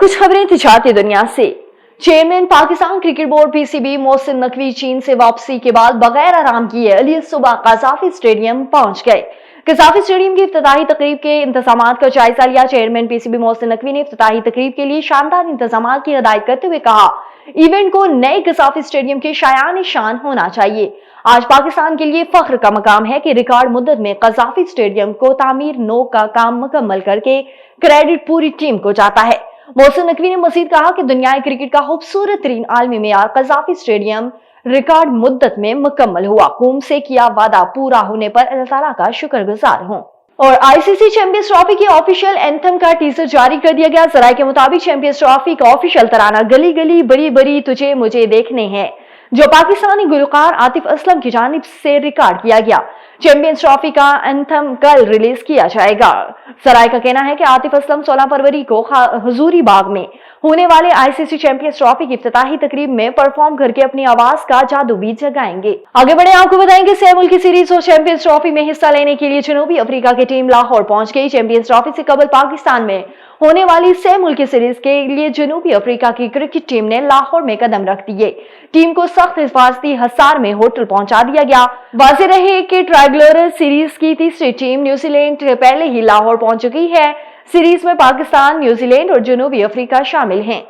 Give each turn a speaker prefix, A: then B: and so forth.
A: कुछ खबरें तजारती दुनिया से। Chairman Pakistan cricket board PCB Mohsin Naqvi चीन से वापसी के बाद बगैर आराम किए अली सुबह कज़ाफी स्टेडियम पहुंच गए। कज़ाफी स्टेडियम की इफ्तिताही तकरीब के इंतजामात का जायजा लिया। चेयरमैन पीसीबी मोहसिन नकवी ने इफ्तिताही तकरीब के लिए शानदार इंतजामात की हिदायत करते हुए कहा, इवेंट को नए कज़ाफी स्टेडियम के शायान शान होना चाहिए। आज पाकिस्तान के लिए फख्र का मकाम है कि रिकॉर्ड मुद्दत में कज़ाफी स्टेडियम को तामीर नो का काम मुकम्मल करके क्रेडिट पूरी टीम को जाता है। मोहसिन नकवी ने मजीद कहा कि दुनिया क्रिकेट का खूबसूरत तरीन आलमी मेयार कज़ाफी स्टेडियम रिकॉर्ड मुद्दत में मुकम्मल हुआ। कौम से किया वादा पूरा होने पर अल्लाह ताला का शुक्रगुजार हूं। और आईसीसी चैंपियंस ट्रॉफी के ऑफिशियल एंथम का टीजर जारी कर दिया गया। जराये के मुताबिक चैंपियंस ट्रॉफी का ऑफिशियल तराना गली गली बड़ी बड़ी तुझे मुझे देखने हैं, जो पाकिस्तानी गुलकार आतिफ असलम की जानिब से रिकॉर्ड किया गया। चैंपियंस ट्रॉफी का एंथम कल रिलीज किया जाएगा। जराये का कहना है कि आतिफ असलम 16 फरवरी को हजूरी बाग में होने वाले आईसीसी चैंपियंस ट्रॉफी की इफ्तिताही तकरीब में परफॉर्म करके अपनी आवाज का जादू भी जगाएंगे। आगे बढ़े, आपको बताएंगे सह मुल्की सीरीज और चैंपियंस ट्रॉफी में हिस्सा लेने के लिए जनूबी अफ्रीका की टीम लाहौर पहुंच गई। चैंपियंस ट्रॉफी से कबल पाकिस्तान में होने वाली सह मुल्की सीरीज के लिए जनूबी अफ्रीका की क्रिकेट टीम ने लाहौर में कदम रख दिए। टीम को सख्त हिफाजती हसार में होटल पहुंचा दिया गया। वाज़ेह रहे कि ट्रायंगुलर सीरीज की तीसरी टीम न्यूजीलैंड पहले ही लाहौर पहुंच चुकी है। सीरीज में पाकिस्तान, न्यूजीलैंड और जनूबी अफ्रीका शामिल हैं।